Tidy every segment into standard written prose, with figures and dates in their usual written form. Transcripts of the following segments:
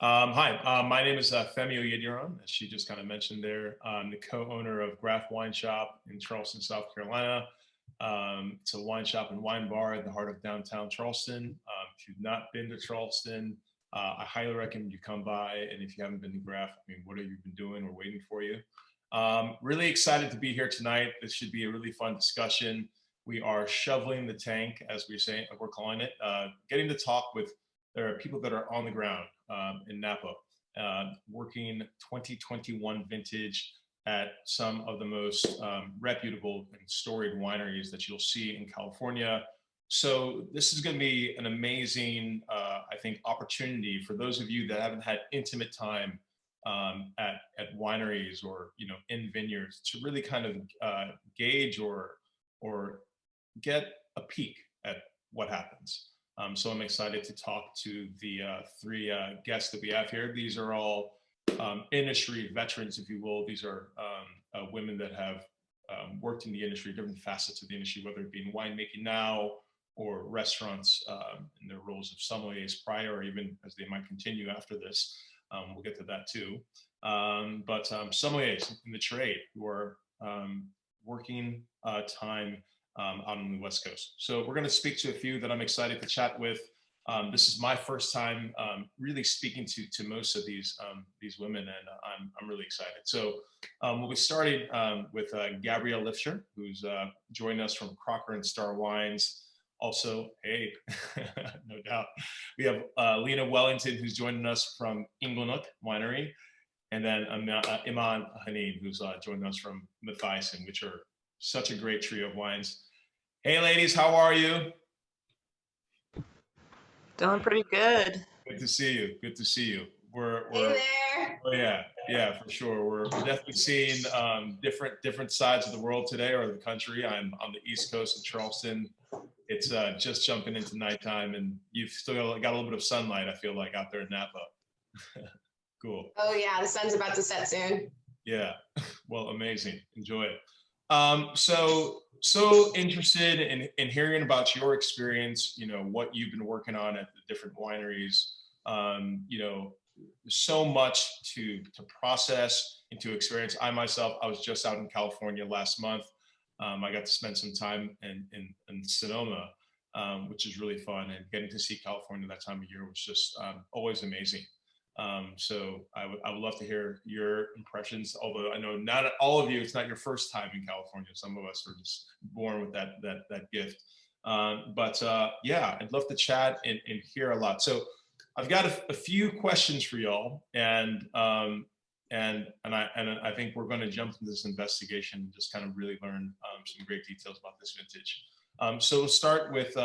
Hi, my name is Femi Oyediran, as she just kind of mentioned there. I'm the co-owner of Graft Wine Shop in Charleston, South Carolina. It's a wine shop and wine bar at the heart of downtown Charleston. If you've not been to Charleston, I highly recommend you come by. And if you haven't been to Graft, I mean, what have you been doing? We're waiting for you. Really excited to be here tonight. This should be a really fun discussion. We are shoveling the tank, as we're calling it, getting to talk with there are people that are on the ground in Napa, working 2021 vintage at some of the most reputable and storied wineries that you'll see in California. So this is going to be an amazing, I think, opportunity for those of you that haven't had intimate time at wineries or in vineyards to really kind of gauge or get a peek at what happens. So I'm excited to talk to the three guests that we have here. These are all industry veterans, if you will. These are women that have worked in the industry, different facets of the industry, whether it be in winemaking now or restaurants in their roles of sommeliers prior, or even as they might continue after this. We'll get to that too. But sommeliers in the trade who are working time out on the West Coast. So we're going to speak to a few that I'm excited to chat with. This is my first time really speaking to most of these women, and I'm really excited. So we'll be starting with Gabriela Lifsher, who's joining us from Crocker&Starr Wines. Also, hey, no doubt. We have Lena Wellington, who's joining us from Inglenook Winery, and then Imane, Hanine, who's joining us from Matthiasson, which are such a great trio of wines. Hey, ladies, how are you? Doing pretty good. Good to see you. Good to see you. Hey there. Oh yeah, for sure. We're definitely seeing different sides of the world today, or the country. I'm on the East Coast of Charleston. It's just jumping into nighttime, and you've still got a little bit of sunlight, I feel like, out there in Napa. Cool. Oh yeah, the sun's about to set soon. Yeah, well, amazing. Enjoy it. So interested in hearing about your experience, what you've been working on at the different wineries. So much to process and to experience. I was just out in California last month. I got to spend some time in Sonoma, which is really fun, and getting to see California that time of year was just always amazing. So I would love to hear your impressions, although I know not all of you, it's not your first time in California. Some of us are just born with that gift. But yeah, I'd love to chat and hear a lot. So I've got a few questions for y'all, and I think we're going to jump into this investigation and just kind of really learn some great details about this vintage. So we'll start with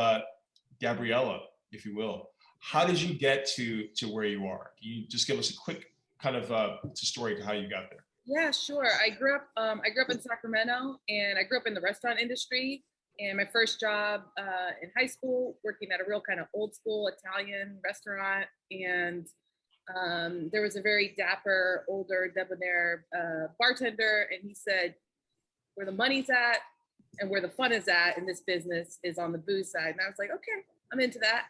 Gabriela, if you will. How did you get to where you are? Can you just give us a quick kind of story to how you got there? Yeah, sure. I grew up in Sacramento, and I grew up in the restaurant industry. And my first job in high school, working at a real kind of old school Italian restaurant. And there was a very dapper, older, debonair bartender, and he said, "Where the money's at and where the fun is at in this business is on the booze side." And I was like, okay, I'm into that.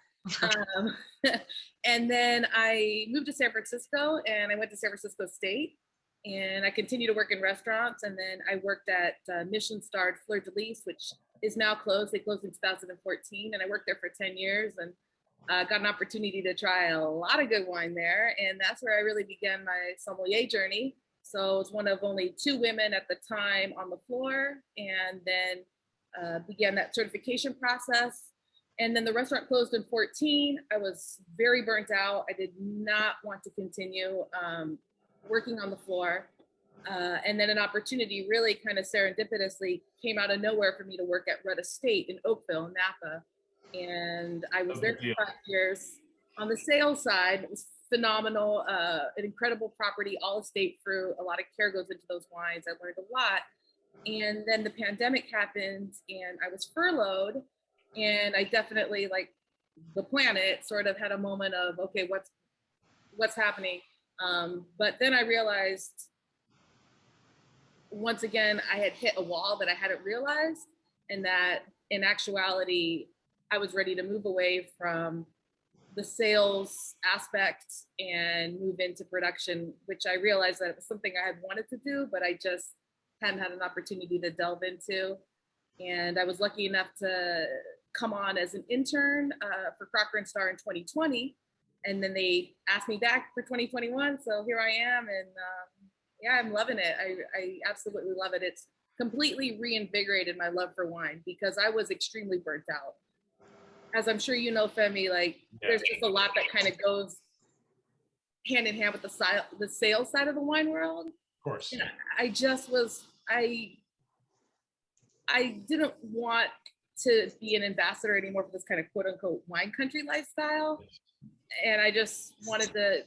And then I moved to San Francisco, and I went to San Francisco State, and I continued to work in restaurants. And then I worked at Michelin-starred Fleur de Lis, which is now closed. They closed in 2014, and I worked there for 10 years and got an opportunity to try a lot of good wine there. And that's where I really began my sommelier journey. So I was one of only 2 women at the time on the floor, and then began that certification process. And then the restaurant closed in 14. I was very burnt out. I did not want to continue working on the floor. And then an opportunity really kind of serendipitously came out of nowhere for me to work at Red Estate in Oakville, Napa. And I was there for 5 years on the sales side. It was phenomenal, an incredible property, all estate fruit, a lot of care goes into those wines. I learned a lot. And then the pandemic happened, and I was furloughed. And I definitely, like the planet, sort of had a moment of, okay, what's happening? But then I realized, once again, I had hit a wall that I hadn't realized, and that in actuality, I was ready to move away from the sales aspect and move into production, which I realized that it was something I had wanted to do, but I just hadn't had an opportunity to delve into. And I was lucky enough to come on as an intern for Crocker&Starr in 2020. And then they asked me back for 2021. So here I am. And yeah, I'm loving it. I absolutely love it. It's completely reinvigorated my love for wine because I was extremely burnt out. As I'm sure you know, Femi, like there's just a lot that kind of goes hand in hand with the sales side of the wine world. Of course. And I just was, I didn't want to be an ambassador anymore for this kind of quote unquote wine country lifestyle. And I just wanted to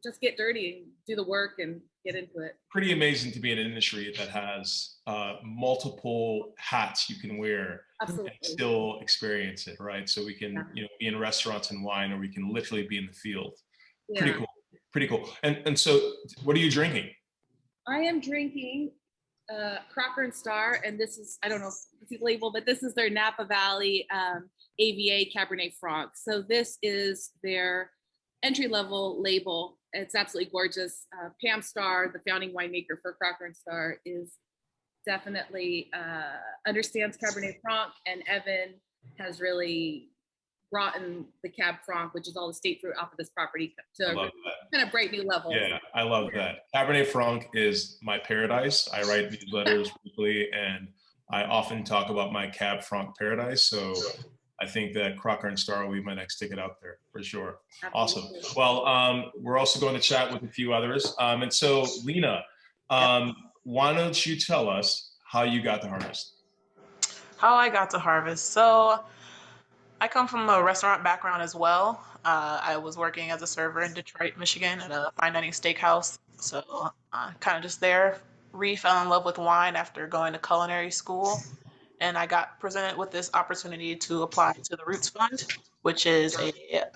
just get dirty and do the work and get into it. Pretty amazing to be in an industry that has multiple hats you can wear. Absolutely. And still experience it, right? So we can, be in restaurants and wine, or we can literally be in the field. Yeah. Pretty cool. Pretty cool. And so, what are you drinking? I am drinking Crocker&Starr, and this is, I don't know if it's labeled, but this is their Napa Valley AVA Cabernet Franc. So this is their entry-level label. It's absolutely gorgeous. Pam Starr, the founding winemaker for Crocker&Starr, is definitely understands Cabernet Franc, and Evan has really brought in the Cab Franc, which is all the state fruit off of this property, to a kind of bright new level. Yeah, I love that. Cabernet Franc is my paradise. I write these letters weekly, and I often talk about my Cab Franc paradise. So I think that Crocker&Starr will be my next ticket out there for sure. Absolutely. Awesome. Well, we're also going to chat with a few others. And so, Lena, why don't you tell us how you got to harvest? How I got to harvest. So I come from a restaurant background as well. I was working as a server in Detroit, Michigan at a fine dining steakhouse. So kind of just there, fell in love with wine after going to culinary school. And I got presented with this opportunity to apply to the Roots Fund, which is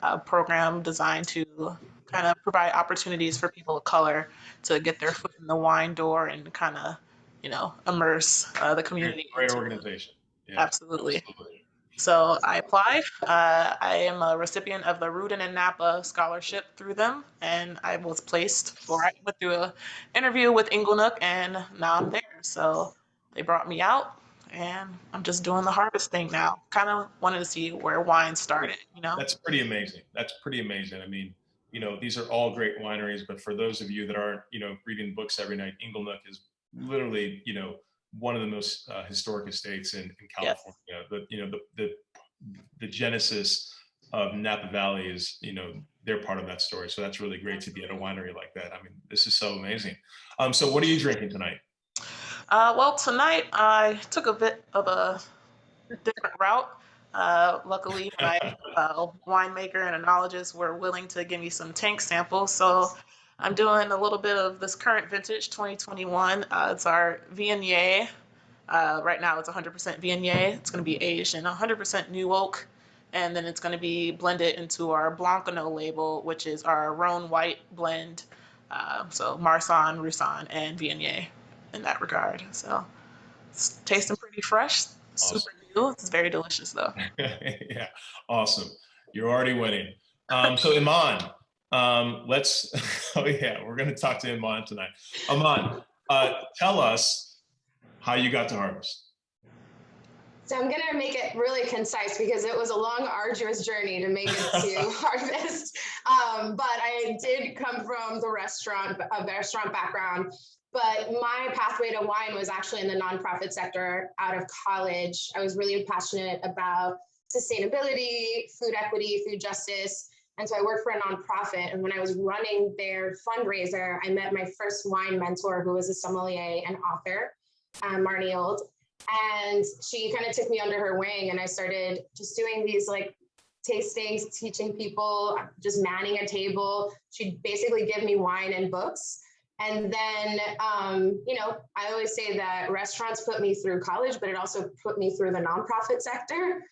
a program designed to kind of provide opportunities for people of color to get their foot in the wine door and kind of, immerse the community. Great organization. Yeah, absolutely. So I applied. I am a recipient of the Rudin and Napa scholarship through them, and I was placed I went through an interview with Inglenook, and now I'm there. So they brought me out, and I'm just doing the harvest thing now. Kind of wanted to see where wine started, That's pretty amazing. That's pretty amazing. I mean, these are all great wineries, but for those of you that aren't, reading books every night, Inglenook is literally, one of the most historic estates in California. Yes. The genesis of Napa Valley is, they're part of that story. So that's really great to be at a winery like that. I mean, this is so amazing. So what are you drinking tonight? Well, tonight I took a bit of a different route. Luckily, my winemaker and enologist were willing to give me some tank samples. So I'm doing a little bit of this current vintage 2021. It's our Viognier. Right now it's 100% Viognier. It's going to be aged in 100% new oak. And then it's going to be blended into our Blancano label, which is our Rhone white blend. So Marsanne, Roussanne, and Viognier in that regard. So it's tasting pretty fresh. Awesome. Super new. It's very delicious though. Yeah, awesome. You're already winning. So Imane, we're going to talk to Imane tonight. Imane, tell us how you got to harvest. So I'm going to make it really concise because it was a long, arduous journey to make it to harvest. But I did come from a restaurant background. But my pathway to wine was actually in the nonprofit sector out of college. I was really passionate about sustainability, food equity, food justice. And so I worked for a nonprofit. And when I was running their fundraiser, I met my first wine mentor, who was a sommelier and author, Marnie Old. And she kind of took me under her wing, and I started just doing these like tastings, teaching people, just manning a table. She'd basically give me wine and books. And then, I always say that restaurants put me through college, but it also put me through the nonprofit sector.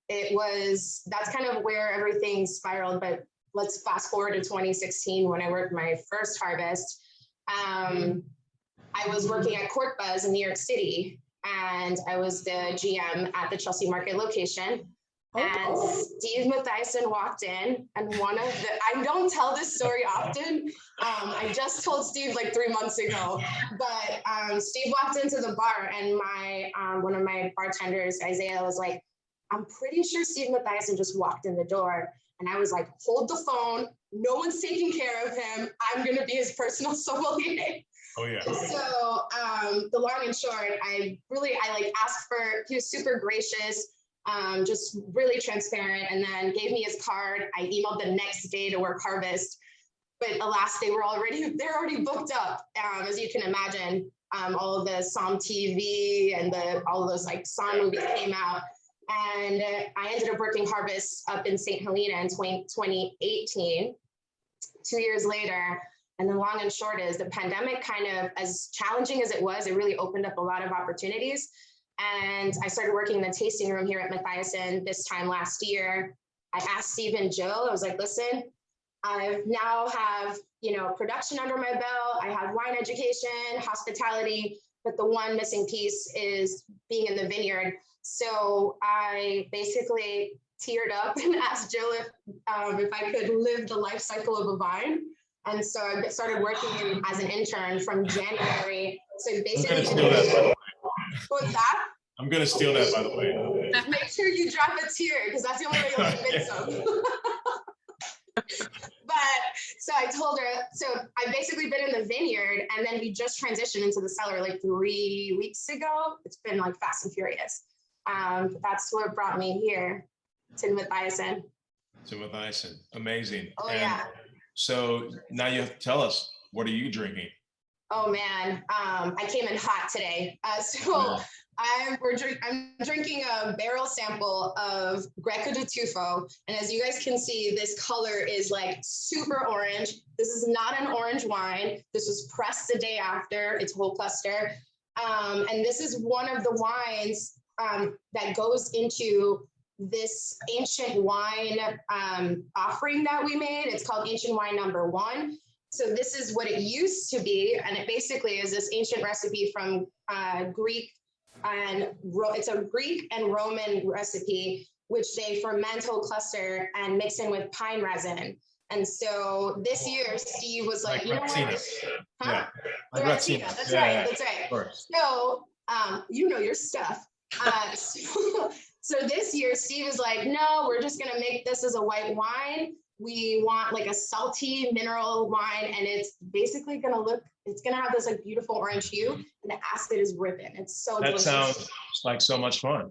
That's kind of where everything spiraled. But let's fast forward to 2016 when I worked my first harvest. I was working at Cork Buzz in New York City, and I was the GM at the Chelsea Market location. And Steve Matthiasson walked in, and I don't tell this story often. I just told Steve like 3 months ago, but Steve walked into the bar, and one of my bartenders, Isaiah, was like, I'm pretty sure Steve Matthiasson just walked in the door. And I was like, hold the phone. No one's taking care of him. I'm going to be his personal sommelier. Oh yeah. So the long and short, I like asked for, he was super gracious, just really transparent, and then gave me his card. I emailed the next day to work harvest, but alas, they're already booked up. As you can imagine, all of the Somm TV and all of those like Somm movies came out. And I ended up working harvest up in St. Helena in 2018, 2 years later. And the long and short is the pandemic, kind of as challenging as it was, it really opened up a lot of opportunities. And I started working in the tasting room here at Matthiasson this time last year. I asked Steve and Jill, I was like, listen, I now have, production under my belt. I have wine education, hospitality, but the one missing piece is being in the vineyard. So I basically teared up and asked Jill if I could live the life cycle of a vine. And so I started working as an intern from January. So basically, what's that? I'm going to steal that, by the way. Make sure you drop a tear, because that's the only way you'll convince them. But so I told her, so I've basically been in the vineyard, and then we just transitioned into the cellar like 3 weeks ago. It's been like fast and furious. That's what brought me here to Matthiasson. Amazing. Oh, yeah. So now you have to tell us, what are you drinking? Oh man, I came in hot today. I'm drinking a barrel sample of Greco di Tufo, and as you guys can see, this color is like super orange. This is not an orange wine. This was pressed the day after. It's whole cluster, and this is one of the wines that goes into this ancient wine offering that we made. It's called Ancient Wine Number 1. So this is what it used to be, and it basically is this ancient recipe from Greek, and it's a Greek and Roman recipe, which they ferment whole cluster and mix in with pine resin. And so this year, Steve was like, you know what? Yeah. That's right. So you know your stuff. So this year, Steve is like, no, we're just going to make this as a white wine. We want like a salty mineral wine, and it's basically going to have this like beautiful orange hue, and the acid is ripping. It's so delicious. That sounds like so much fun.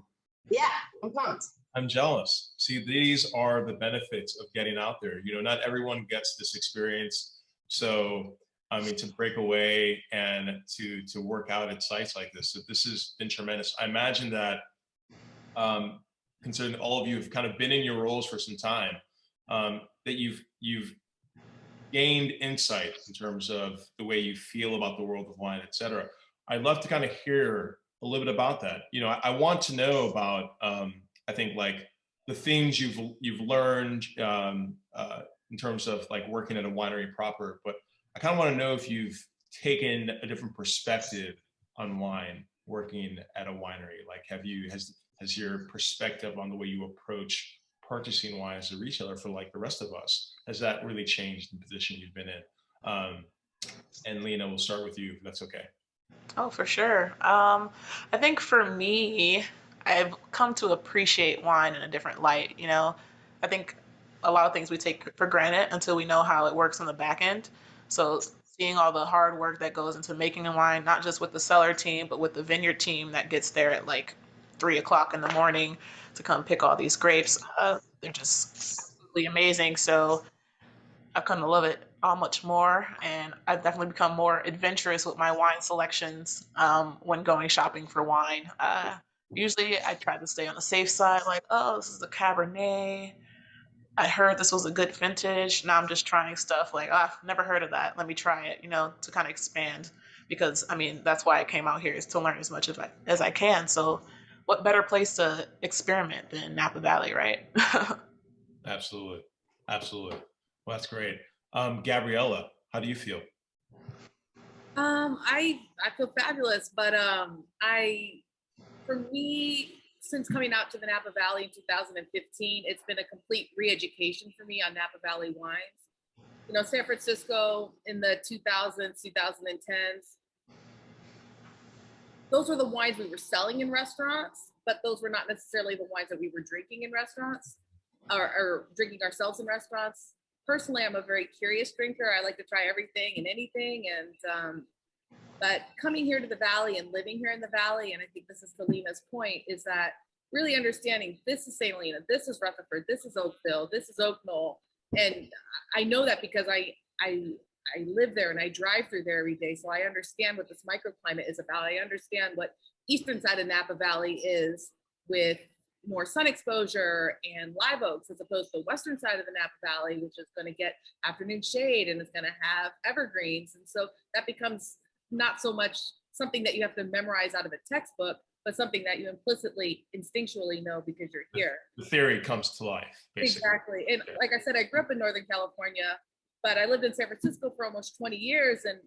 Yeah, I'm pumped. I'm jealous. See, these are the benefits of getting out there. Not everyone gets this experience. So, I mean, to break away and to work out at sites like this. So this has been tremendous. I imagine that, considering all of you have kind of been in your roles for some time, that you've gained insight in terms of the way you feel about the world of wine, et cetera. I'd love to kind of hear a little bit about that. I want to know about, I think, like the things you've learned in terms of like working at a winery proper, but I kind of want to know if you've taken a different perspective on wine working at a winery. Like, has your perspective on the way you approach purchasing wine as a retailer for like the rest of us, has that really changed the position you've been in? And Lena, we'll start with you, if that's okay. Oh, for sure. I think for me, I've come to appreciate wine in a different light. I think a lot of things we take for granted until we know how it works on the back end. So seeing all the hard work that goes into making a wine, not just with the cellar team, but with the vineyard team that gets there at like 3 o'clock in the morning to come pick all these grapes. They're just absolutely amazing. So I've come to love it all much more. And I've definitely become more adventurous with my wine selections when going shopping for wine. Usually I try to stay on the safe side, like, oh, this is a Cabernet. I heard this was a good vintage. Now I'm just trying stuff like, oh, I've never heard of that. Let me try it, to kind of expand. Because, I mean, that's why I came out here, is to learn as much as I can. So what better place to experiment than Napa Valley, right? Absolutely. Well, that's great. Gabriela, how do you feel? I feel fabulous, but for me, since coming out to the Napa Valley in 2015, it's been a complete re-education for me on Napa Valley wines. You know, San Francisco in the 2000s, 2010s, those were the wines we were selling in restaurants, but those were not necessarily the wines that we were drinking in restaurants or drinking ourselves in restaurants. Personally, I'm a very curious drinker. I like to try everything and anything. And but coming here to the Valley and living here in the Valley, and I think this is to Lena's point, is that really understanding this is St. Helena, this is Rutherford, this is Oakville, this is Oak Knoll. And I know that because I live there and I drive through there every day. So I understand what this microclimate is about. I understand what eastern side of Napa Valley is with more sun exposure and live oaks, as opposed to the western side of the Napa Valley, which is going to get afternoon shade and it's going to have evergreens. And so that becomes not so much something that you have to memorize out of a textbook, but something that you implicitly, instinctually know because you're here. The theory comes to life, basically. Exactly. And like I said, I grew up in Northern California, but I lived in San Francisco for almost 20 years, and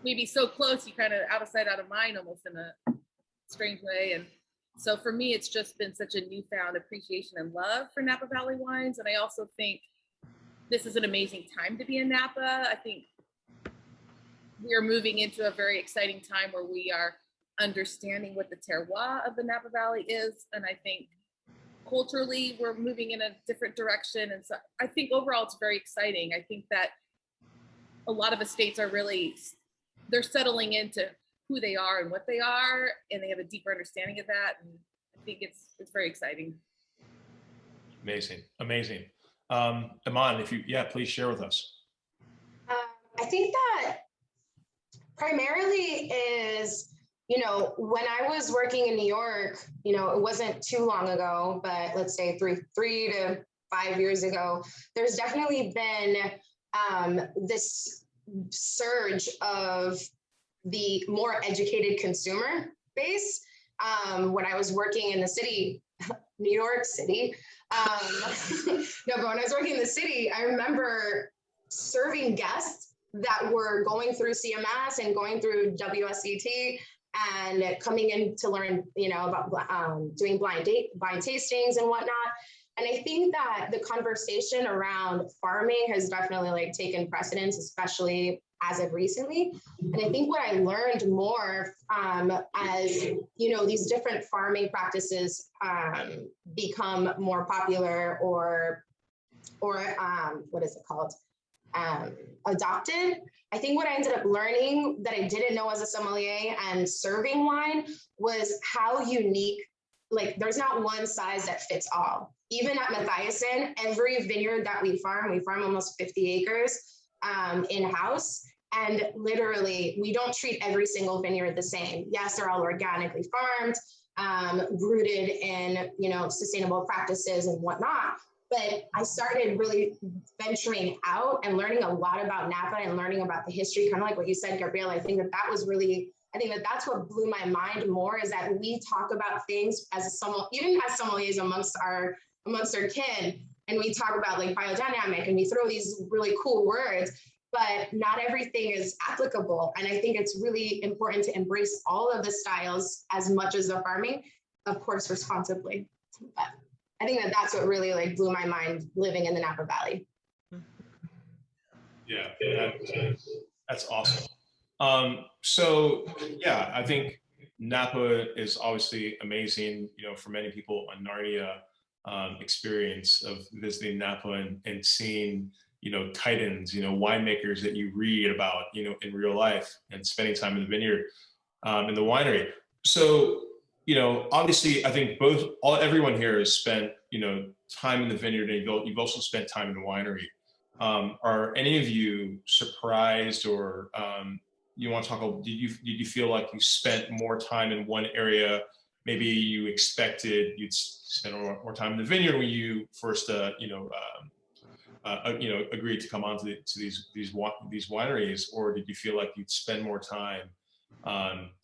maybe so close, you kind of out of sight, out of mind, almost in a strange way. And so for me, it's just been such a newfound appreciation and love for Napa Valley wines. And I also think this is an amazing time to be in Napa. I think we are moving into a very exciting time where we are understanding what the terroir of the Napa Valley is. And I think culturally, we're moving in a different direction. And so I think overall, it's very exciting. I think that a lot of estates are really, they're settling into who they are and what they are, and they have a deeper understanding of that. And I think it's very exciting. Amazing, amazing. Imane, if you, please share with us. I think that primarily is, you know, when I was working in New York, you know, it wasn't too long ago, but let's say three to 5 years ago, there's definitely been this surge of the more educated consumer base. When I was working in the city, New York City, no, but when I was working in the city, I remember serving guests that were going through CMS and going through WSET and coming in to learn, you know, about doing blind tastings and whatnot. And I think that the conversation around farming has definitely like taken precedence, especially as of recently. And I think what I learned more as, you know, these different farming practices become more popular or what is it called? Adopted. I think what I ended up learning that I didn't know as a sommelier and serving wine was how unique, like there's not one size that fits all. Even at Matthiasson, every vineyard that we farm almost 50 acres in-house. And literally, we don't treat every single vineyard the same. Yes, they're all organically farmed, rooted in, you know, sustainable practices and whatnot. But I started really venturing out and learning a lot about Napa and learning about the history, kind of like what you said, Gabriela. I think that that's what blew my mind more, is that we talk about things as even as sommeliers amongst our kin, and we talk about like biodynamic and we throw these really cool words, but not everything is applicable. And I think it's really important to embrace all of the styles as much as the farming, of course, responsibly. But I think that that's what really like blew my mind living in the Napa Valley. Yeah, that's awesome. So yeah, I think Napa is obviously amazing, you know, for many people, a Narnia experience of visiting Napa and seeing, you know, titans, you know, winemakers that you read about, you know, in real life, and spending time in the vineyard, in the winery. So, you know, obviously, I think everyone here has spent, you know, time in the vineyard, and you've also spent time in the winery. Are any of you surprised, or you want to talk about, did you feel like you spent more time in one area? Maybe you expected you'd spend more time in the vineyard when you first, agreed to come on to these wineries, or did you feel like you'd spend more time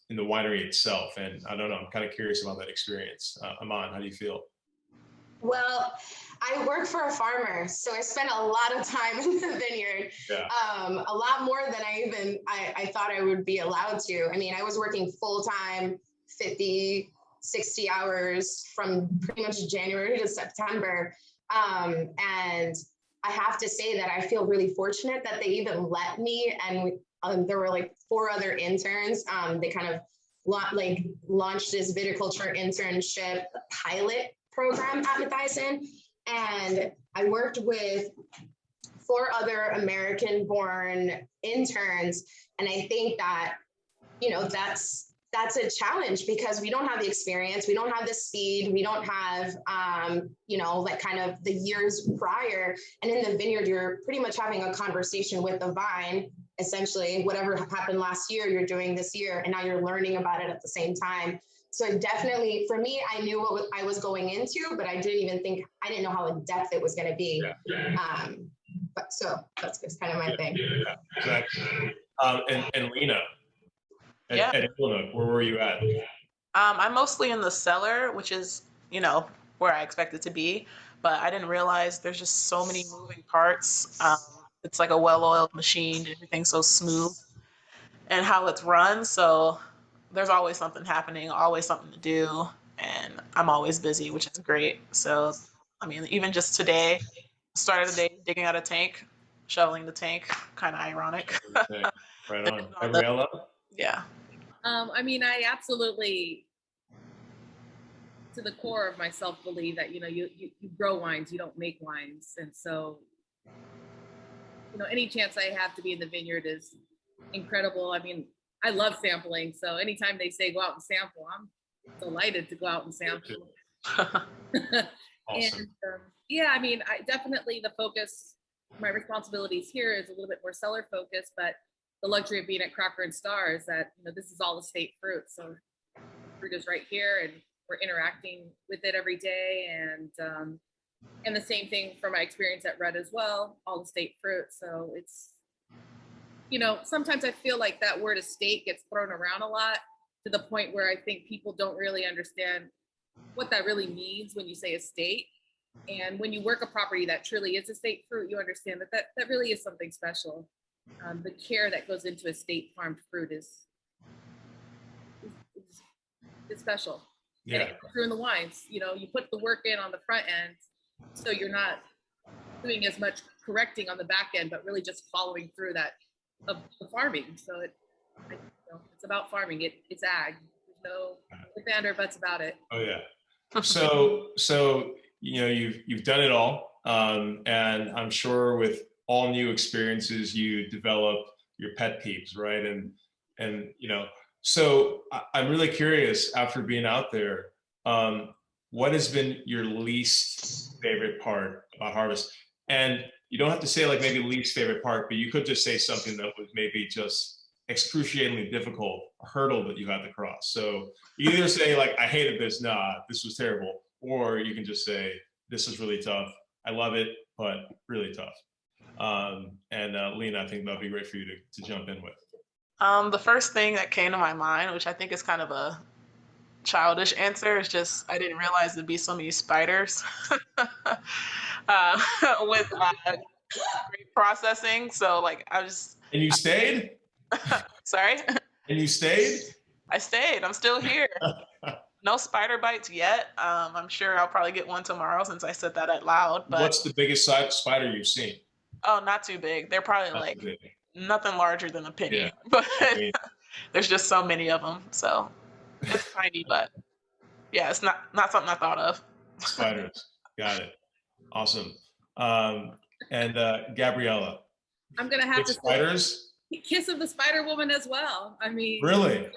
in the winery itself? And I don't know, I'm kind of curious about that experience. Imane, how do you feel? Well, I work for a farmer, so I spent a lot of time in the vineyard, a lot more than I thought I would be allowed to. I mean, I was working full time, 50 60 hours from pretty much January to September. And I have to say that I feel really fortunate that they even let me, and there were like 4 other interns. They kind of launched this viticulture internship pilot program at Matthiasson. And I worked with 4 other American-born interns. And I think that, you know, that's a challenge because we don't have the experience, we don't have the speed, we don't have, you know, like kind of the years prior. And in the vineyard, you're pretty much having a conversation with the vine, essentially whatever happened last year, you're doing this year, and now you're learning about it at the same time. So definitely for me, I knew what I was going into, but I didn't know how in depth it was going to be. But so that's just kind of my thing. Yeah, exactly. And Lena, Yeah. at Inglenook, where were you at? I'm mostly in the cellar, which is, you know, where I expect it to be, but I didn't realize there's just so many moving parts. It's like a well-oiled machine, everything's so smooth and how it's run. So there's always something happening, always something to do, and I'm always busy, which is great. So, I mean, even just today, started the day digging out a tank, shoveling the tank, kind of ironic. Right on. Gabriela? Yeah. I mean, I absolutely, to the core of myself, believe that, you know, you grow wines, you don't make wines. And so, you know, any chance I have to be in the vineyard is incredible. I mean, I love sampling. So anytime they say go out and sample, I'm delighted to go out and sample. Awesome. And yeah, I mean, I definitely the focus, my responsibilities here is a little bit more cellar focused, but the luxury of being at Crocker&Starr is that, you know, this is all estate fruit. So fruit is right here and we're interacting with it every day. And the same thing for my experience at Red as well, all estate fruit. So it's, you know, sometimes I feel like that word estate gets thrown around a lot to the point where I think people don't really understand what that really means when you say estate. And when you work a property that truly is estate fruit, you understand that really is something special. The care that goes into estate farmed fruit is special. Yeah. And it comes through in the wines. You know, you put the work in on the front end, so you're not doing as much correcting on the back end, but really just following through that of the farming. So it's about farming. It's ag. There's no ifs, ands, or buts about it. Oh yeah. So you know you've done it all, and I'm sure with all new experiences you develop your pet peeves, right? And you know, so I'm really curious after being out there, what has been your least favorite part about harvest? And you don't have to say like maybe least favorite part, but you could just say something that was maybe just excruciatingly difficult, a hurdle that you had to cross. So you either say like, I hated this, nah, this was terrible. Or you can just say, this is really tough. I love it, but really tough. Lena, I think that'd be great for you to jump in with. The first thing that came to my mind, which I think is kind of a childish answer, is just I didn't realize there'd be so many spiders with grape processing. So like I just. And you stayed? Sorry? And you stayed? I stayed. I'm still here. No spider bites yet. I'm sure I'll probably get one tomorrow since I said that out loud. But what's the biggest spider you've seen? Oh, not too big. They're probably Not like too big. nothing larger than a penny. Yeah. But I mean, there's just so many of them. So it's tiny, but yeah, it's not something I thought of. spiders. Got it. Awesome. Gabriela. I'm gonna have to spiders. Kiss of the Spider Woman as well. I mean, really?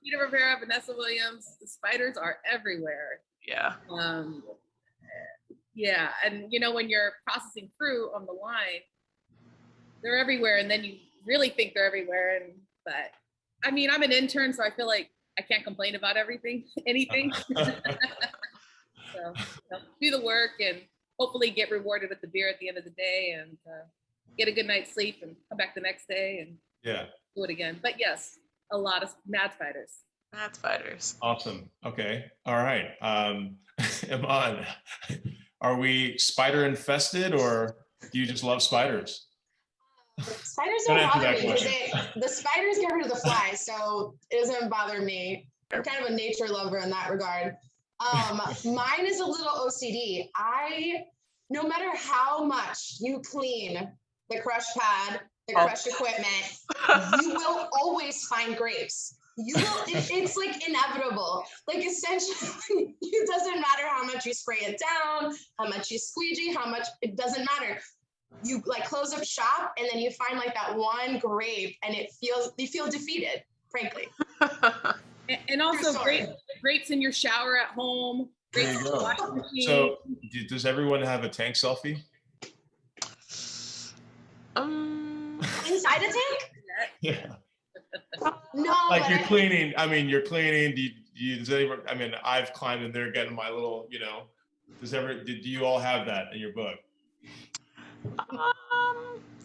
Peter Rivera, Vanessa Williams, the spiders are everywhere. Yeah. Yeah, and you know when you're processing fruit on the line, they're everywhere, and then you really think they're everywhere. But I mean, I'm an intern, so I feel like I can't complain about anything. So do the work and hopefully get rewarded with the beer at the end of the day, and get a good night's sleep and come back the next day and do it again. But yes, a lot of mad spiders. Mad spiders. Awesome. Okay. All right. Imane, are we spider infested or do you just love spiders? Spiders don't bother me because the spiders get rid of the flies, so it doesn't bother me. I'm kind of a nature lover in that regard. Mine is a little OCD. No matter how much you clean the crush pad, the crush equipment, you will always find grapes. You will, it's like inevitable. Like essentially, it doesn't matter how much you spray it down, how much you squeegee, how much, it doesn't matter. You like close up shop and then you find like that one grape and you feel defeated, frankly. And also grapes in your shower at home. There you go. So does everyone have a tank selfie? Inside a tank? Yeah. No. Like you're cleaning. I mean, you're cleaning. Does anyone? I mean, I've climbed in there getting my little. You know, do you all have that in your book? I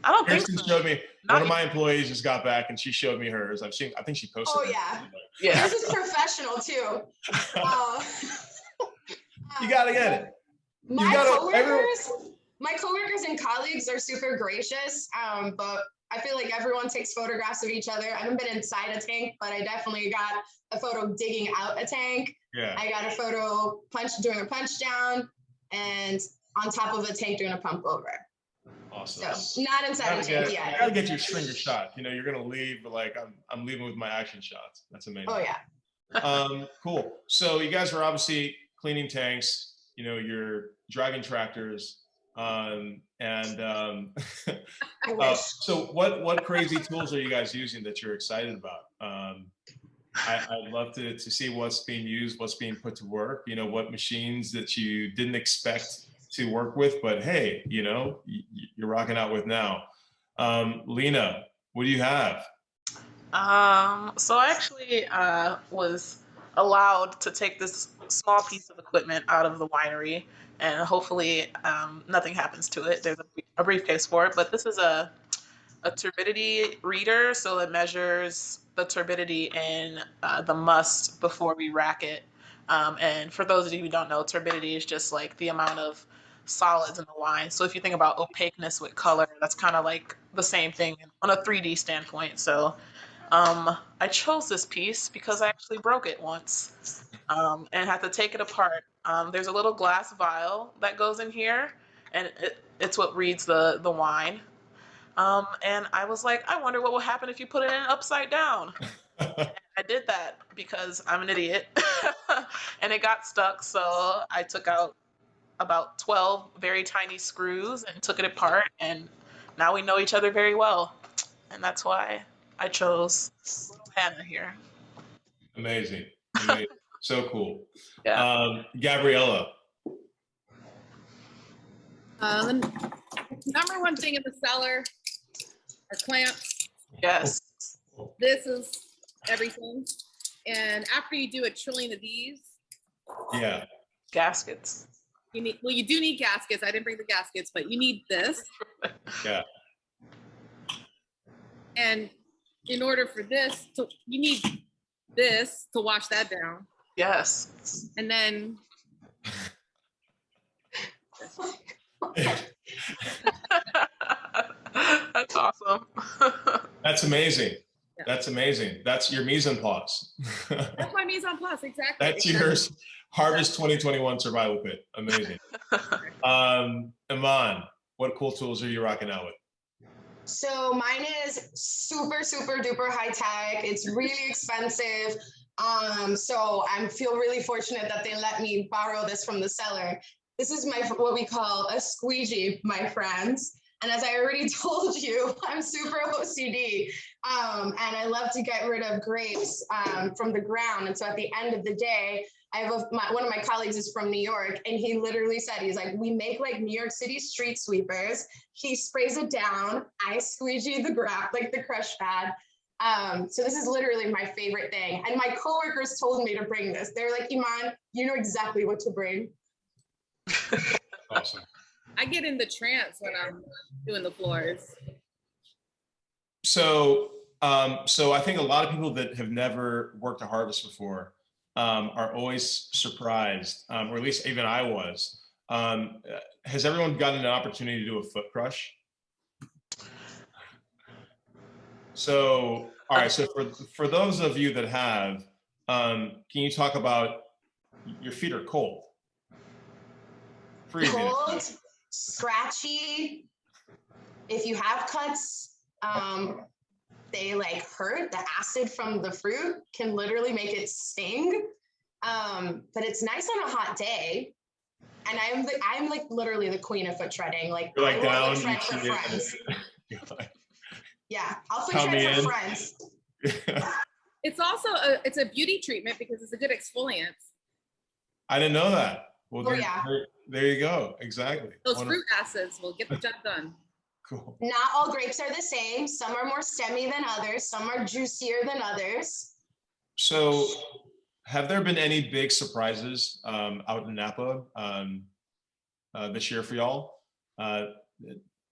don't think Kirsten so. showed me. One of my employees just got back and she showed me hers. I've seen. I think she posted. Oh yeah. This is professional too. You gotta get it. My coworkers and colleagues are super gracious, but I feel like everyone takes photographs of each other. I haven't been inside a tank, but I definitely got a photo digging out a tank. Yeah. I got a photo doing a punch down, and on top of a tank doing a pump over. Awesome. So not inside a tank yet. You gotta get your stringer shot. You know, you're gonna leave, but like I'm leaving with my action shots. That's amazing. Oh yeah. Cool. So you guys are obviously cleaning tanks. You know, you're driving tractors. So what crazy tools are you guys using that you're excited about? I'd love to see what's being used, what's being put to work. You know, what machines that you didn't expect to work with, but hey, you know, you're rocking out with now. Lena, what do you have? So I actually was allowed to take this small piece of equipment out of the winery, and hopefully nothing happens to it. There's a briefcase for it, but this is a turbidity reader, so it measures the turbidity in the must before we rack it. And for those of you who don't know, turbidity is just like the amount of solids in the wine. So if you think about opaqueness with color, that's kind of like the same thing on a 3D standpoint. So I chose this piece because I actually broke it once and had to take it apart. There's a little glass vial that goes in here, and it's what reads the wine. And I was like, I wonder what will happen if you put it in upside down. I did that because I'm an idiot, and it got stuck. So I took out about 12 very tiny screws and took it apart, and now we know each other very well. And that's why I chose Hannah here. Amazing. So cool. Yeah. Gabriela. The number one thing in the cellar are clamps. Yes. This is everything. And after you do a trillion of these, Yeah. Gaskets. you do need gaskets. I didn't bring the gaskets, but you need this. Yeah. And in order for this, you need this to wash that down. Yes. And then That's awesome. That's amazing. Yeah. That's amazing. That's your mise en place. that's my mise en place, exactly. That's yours. Harvest 2021 survival kit. Amazing. Imane, what cool tools are you rocking out with? So mine is super, super duper high tech. It's really expensive. So I feel really fortunate that they let me borrow this from the cellar. This is what we call a squeegee, my friends. And as I already told you, I'm super OCD. And I love to get rid of grapes from the ground. And so at the end of the day, I have one of my colleagues is from New York, and he literally said, he's like, we make like New York City street sweepers. He sprays it down. I squeegee the Graft, like the crush pad. So this is literally my favorite thing. And my coworkers told me to bring this. They're like, Imane, you know exactly what to bring. Awesome. I get in the trance when I'm doing the floors. So I think a lot of people that have never worked a harvest before are always surprised, or at least even I was. Has everyone gotten an opportunity to do a foot crush? So, all right. So for those of you that have, Can you talk about your feet are cold? Freezing. Cold, scratchy. If you have cuts, they like hurt. The acid from the fruit can literally make it sting. But it's nice on a hot day. And I'm like literally the queen of foot treading. Like, You're like I down, will foot tread for friends. Yeah, I'll foot tread for friends. It's also it's a beauty treatment because it's a good exfoliant. I didn't know that. Well, Oh, there you go. Exactly. Those Wonderful. fruit acids will get the job done. Cool. Not all grapes are the same. Some are more stemmy than others. Some are juicier than others. So, have there been any big surprises out in Napa this year for y'all?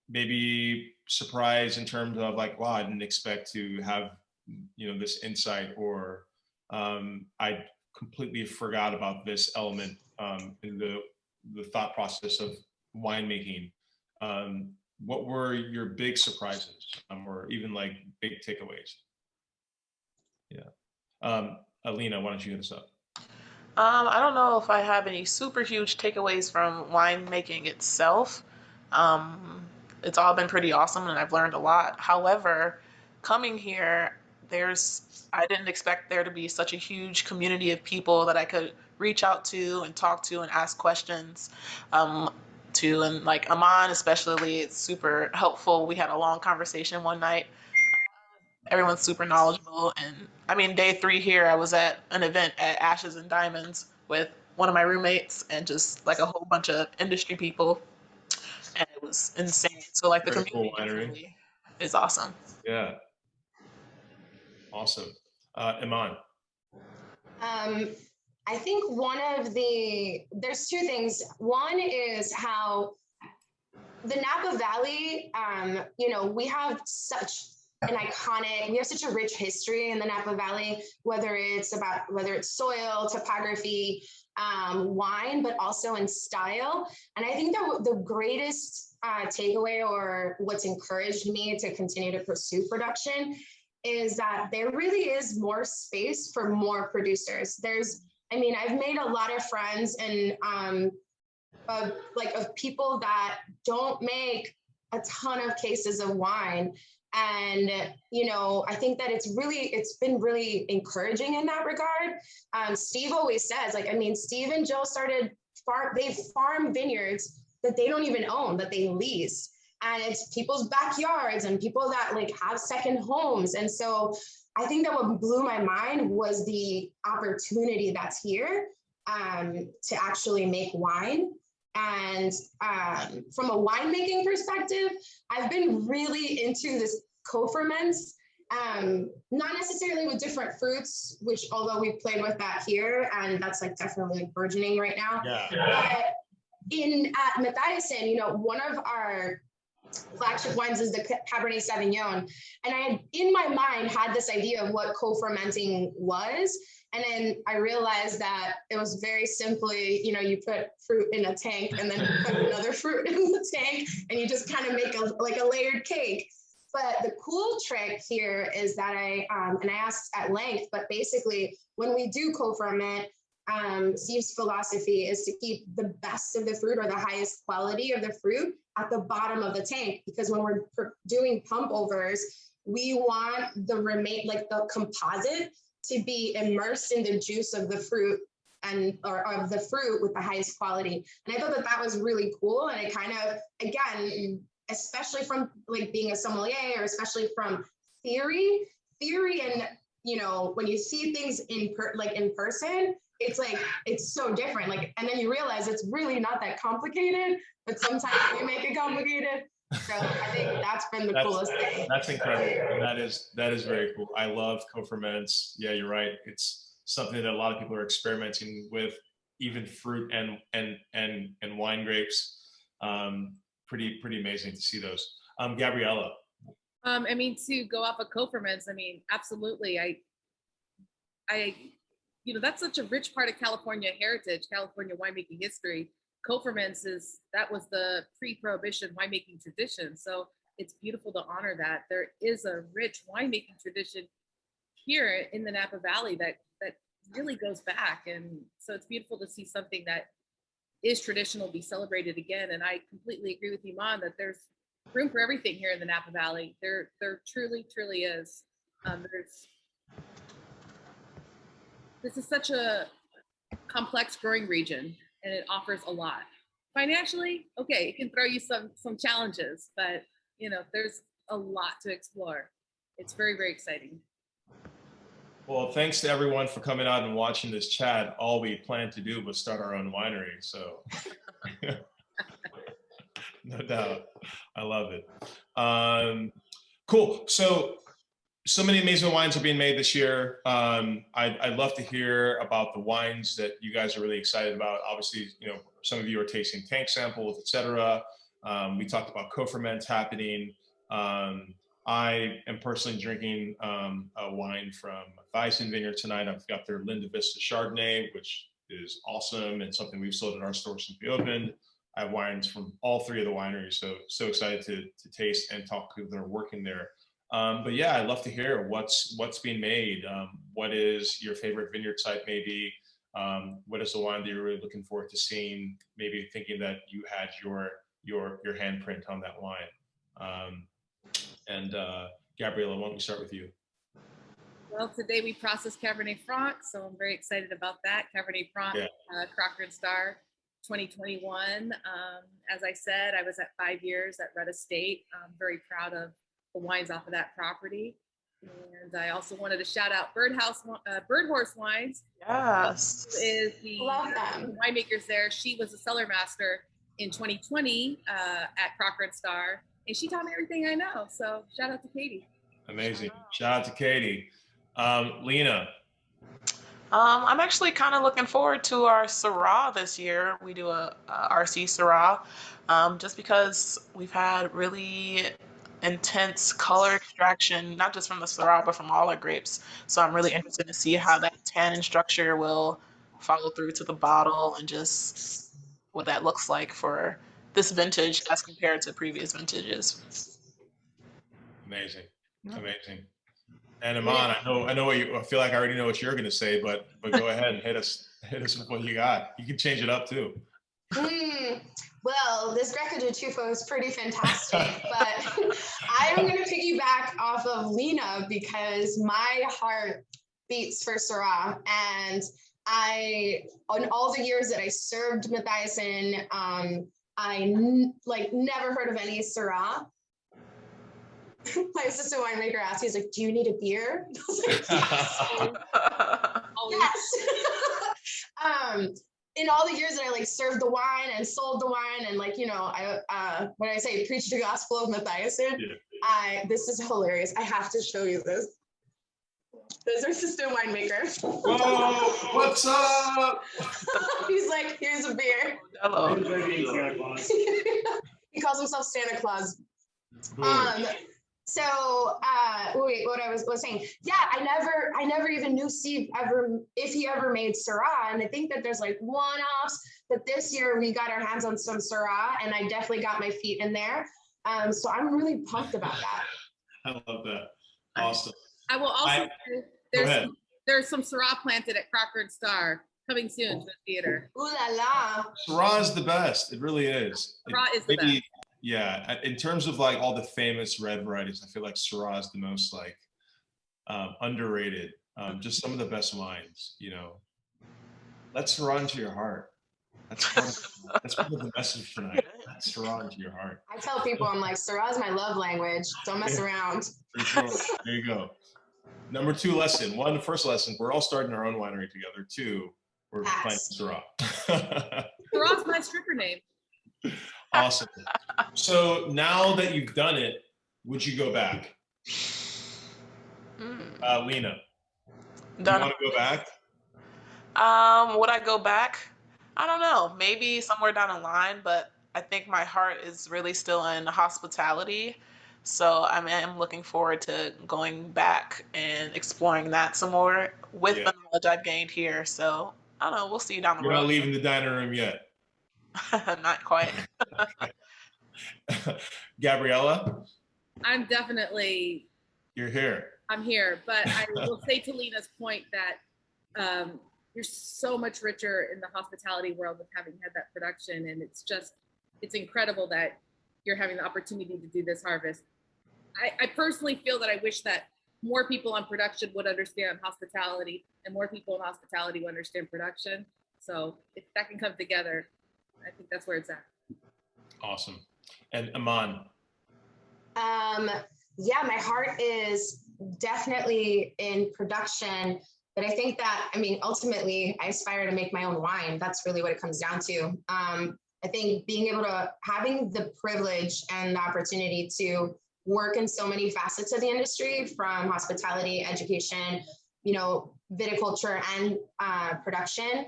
Maybe surprise in terms of like, wow, I didn't expect to have, you know, this insight, or I completely forgot about this element in the thought process of winemaking. What were your big surprises, or even like big takeaways? Yeah. Lena, why don't you hit us up? I don't know if I have any super huge takeaways from winemaking itself. It's all been pretty awesome and I've learned a lot. However, coming here, I didn't expect there to be such a huge community of people that I could reach out to and talk to and ask questions to. And like Imane especially, it's super helpful. We had a long conversation one night. Everyone's super knowledgeable. And I mean, day 3 here, I was at an event at Ashes and Diamonds with one of my roommates and just like a whole bunch of industry people. And it was insane. So like the Very community cool winery. definitely is awesome. Yeah. Awesome. Imane. I think there's 2 things. One is how the Napa Valley, you know, we have such a rich history in the Napa Valley, whether it's soil, topography, wine, but also in style. And I think that the greatest takeaway, or what's encouraged me to continue to pursue production, is that there really is more space for more producers. I've made a lot of friends and of people that don't make a ton of cases of wine. And, you know, I think that it's been really encouraging in that regard. Steve always says, Steve and Jill they farm vineyards that they don't even own, that they lease. And it's people's backyards and people that like have second homes. And so I think that what blew my mind was the opportunity that's here to actually make wine. And from a winemaking perspective, I've been really into this co-ferments, not necessarily with different fruits, which although we've played with that here, and that's like definitely like burgeoning right now. Yeah. But at Matthiasson, you know, one of our flagship wines is the Cabernet Sauvignon. And I, in my mind, had this idea of what co-fermenting was. And then I realized that it was very simply, you know, you put fruit in a tank and then you put another fruit in the tank and you just kind of make a layered cake. But the cool trick here is that and I asked at length, but basically when we do co-ferment, Steve's philosophy is to keep the best of the fruit, or the highest quality of the fruit, at the bottom of the tank, because when we're doing pump overs, we want the composite to be immersed in the juice of the fruit or of the fruit with the highest quality. And I thought that was really cool. And it kind of, again, especially from like being a sommelier, or especially from theory and, you know, when you see things in person, it's like, it's so different. Like, and then you realize it's really not that complicated, but sometimes we make it complicated. So I think that's been the coolest thing. That's incredible. And that is very cool. I love co-ferments. Yeah, you're right. It's something that a lot of people are experimenting with, even fruit and wine grapes. Pretty amazing to see those. Gabriela. To go off of co-ferments, absolutely. I you know, that's such a rich part of California heritage, California winemaking history. Co-ferments that was the pre-prohibition winemaking tradition. So it's beautiful to honor that. There is a rich winemaking tradition here in the Napa Valley that really goes back. And so it's beautiful to see something that is traditional be celebrated again. And I completely agree with Imane that there's room for everything here in the Napa Valley. There truly, truly is. This is such a complex growing region, and it offers a lot. Financially, okay, it can throw you some challenges, but there's a lot to explore. It's very, very exciting. Well, thanks to everyone for coming out and watching this chat. All we planned to do was start our own winery, so no doubt. I love it. Cool. So many amazing wines are being made this year. I'd love to hear about the wines that you guys are really excited about. Obviously, some of you are tasting tank samples, etc. We talked about co-ferments happening. I am personally drinking a wine from Matthiasson Vineyard tonight. I've got their Linda Vista Chardonnay, which is awesome and something we've sold at our store since we opened. I have wines from all three of the wineries, so excited to taste and talk to their working there. But yeah, I'd love to hear what's being made. What is your favorite vineyard site maybe? What is the wine that you're really looking forward to seeing? Maybe thinking that you had your handprint on that wine. And Gabriela, why don't we start with you? Well, today we processed Cabernet Franc, so I'm very excited about that. Cabernet Franc, yeah. Crocker&Starr 2021. As I said, I was at 5 years at Red Estate. I'm very proud of the wines off of that property. And I also wanted to shout out Birdhorse Wines. Yes. Who is the winemakers there. She was a cellar master in 2020 at Crocker&Starr. And she taught me everything I know. So shout out to Katie. Amazing. Shout out to Katie. Lena. I'm actually kind of looking forward to our Syrah this year. We do a RC Syrah just because we've had really intense color extraction, not just from the Syrah, but from all our grapes. So I'm really interested to see how that tannin structure will follow through to the bottle and just what that looks like for this vintage as compared to previous vintages. Amazing, amazing. And Imane, I know what I feel like I already know what you're going to say, but go ahead and hit us with what you got. You can change it up too. Well, this Greco de Tufo is pretty fantastic, but I'm going to piggyback off of Lena because my heart beats for Syrah, and on all the years that I served Matthiasson, I never heard of any Syrah. My assistant winemaker asked, he's like, "Do you need a beer?" I was like, "Yes." Yes. In all the years that I served the wine and sold the wine and when I say preach the gospel of Matthiasson, this is hilarious. I have to show you this. There's our assistant winemaker. Whoa, what's up? He's like, "Here's a beer." Hello. He calls himself Santa Claus. So wait, what I was saying, yeah, I never even knew Steve if he ever made Syrah, and I think that there's one-offs, but this year we got our hands on some Syrah, and I definitely got my feet in there. So I'm really pumped about that. I love that. Awesome. I will also say there's some Syrah planted at Crocker&Starr coming soon to the theater. Ooh la la. Syrah is the best. It really is. Syrah is the best. Yeah, in terms of all the famous red varieties, I feel like Syrah is the most underrated. Just some of the best wines, Let Syrah into your heart. That's part of the message tonight. Let Syrah into your heart. I tell people, I'm like, Syrah is my love language. Don't mess around. For sure. There you go. Number 2 lesson. 1, the first lesson, we're all starting our own winery together. 2, we're planting Syrah. Syrah's my stripper name. Awesome. So now that you've done it, would you go back? Lena, do you want to go back? Would I go back? I don't know. Maybe somewhere down the line, but I think my heart is really still in hospitality. So I'm looking forward to going back and exploring that some more with the knowledge I've gained here. So I don't know. We'll see down the road. You're not leaving the dining room yet. Not quite. Gabriela? I'm definitely. You're here. I'm here, but I will say to Lena's point that you're so much richer in the hospitality world with having had that production. And it's incredible that you're having the opportunity to do this harvest. I personally feel that I wish that more people on production would understand hospitality and more people in hospitality would understand production. So if that can come together, I think that's where it's at. Awesome. And Imane. Yeah, my heart is definitely in production, but I think that, I mean, ultimately I aspire to make my own wine. That's really what it comes down to. I think being able to, having the privilege and the opportunity to work in so many facets of the industry, from hospitality, education, you know, viticulture and production.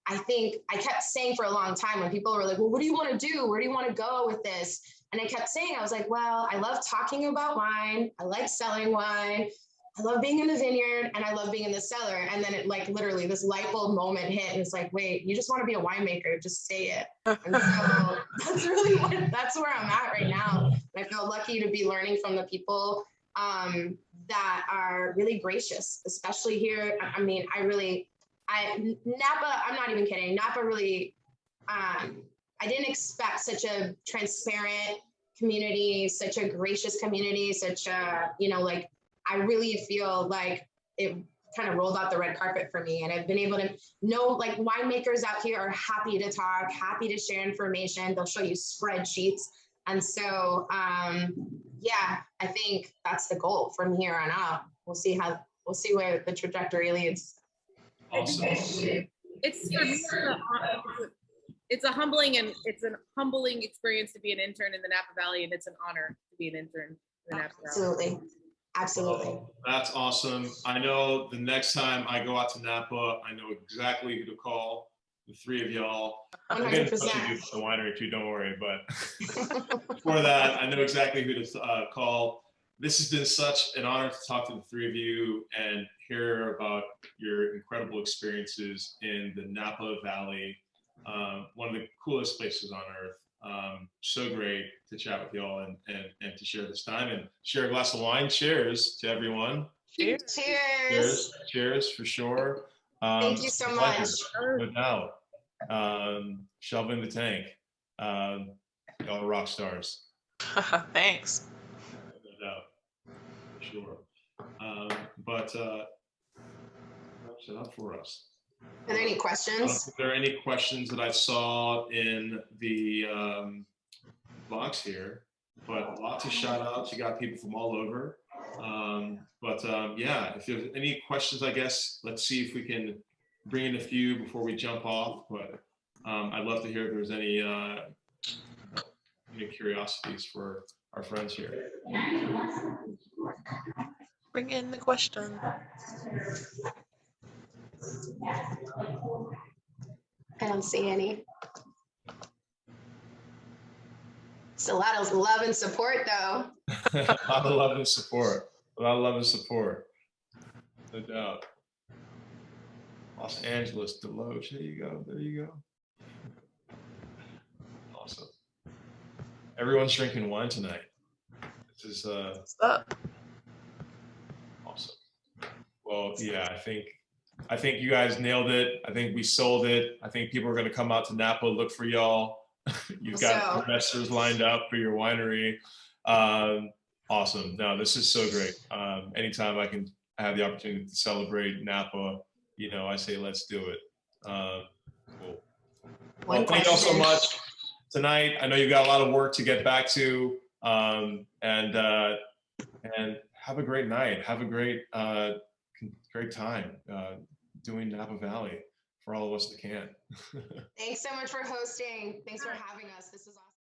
I think I kept saying for a long time when people were like, well, what do you want to do? Where do you want to go with this? And I kept saying, I was like, well, I love talking about wine. I like selling wine. I love being in the vineyard and I love being in the cellar. And then it like literally this light bulb moment hit and it's like, wait, you just want to be a winemaker, just say it. And so that's where I'm at right now. And I feel lucky to be learning from the people that are really gracious, especially here. I mean, Napa, I'm not even kidding. Napa really, I didn't expect such a transparent community, such a gracious community, such a, you know, like, I really feel like it kind of rolled out the red carpet for me. And I've been able to know, like, winemakers out here are happy to talk, happy to share information. They'll show you spreadsheets. And so, yeah, I think that's the goal from here on out. We'll see where the trajectory leads. Awesome. It's for me, it's a humbling experience to be an intern in the Napa Valley, and it's an honor to be an intern in the Napa Valley. Absolutely. Well, that's awesome. I know the next time I go out to Napa, I know exactly who to call. The three of y'all. I'm going to touch you for the winery too, don't worry. But for that, I know exactly who to call. This has been such an honor to talk to the three of you and hear about your incredible experiences in the Napa Valley, one of the coolest places on earth. So great to chat with y'all and to share this time and share a glass of wine. Cheers to everyone. Cheers. Cheers for sure. Thank you so much. No doubt. Shove in the tank. Y'all are rock stars. Thanks. No doubt. For sure. But wraps it up for us. Are there any questions? Are there any questions that I saw in the box here? But lots of shout outs. You got people from all over. Yeah, if there's any questions, I guess, let's see if we can bring in a few before we jump off. But I'd love to hear if there's any curiosities for our friends here. Bring in the question. I don't see any. It's a lot of love and support, though. A lot of love and support. A lot of love and support. No doubt. Los Angeles, Deloach. There you go. There you go. Awesome. Everyone's drinking wine tonight. This is What's up? awesome. Well, yeah, I think you guys nailed it. I think we sold it. I think people are going to come out to Napa, look for y'all. You've got investors lined up for your winery. Awesome. No, this is so great. Anytime I can have the opportunity to celebrate Napa, you know, I say, let's do it. Cool. Well, thank you all so much tonight. I know you've got a lot of work to get back to, and have a great night. Have a great time doing Napa Valley for all of us that can. Thanks so much for hosting. Thanks for having us. This is awesome.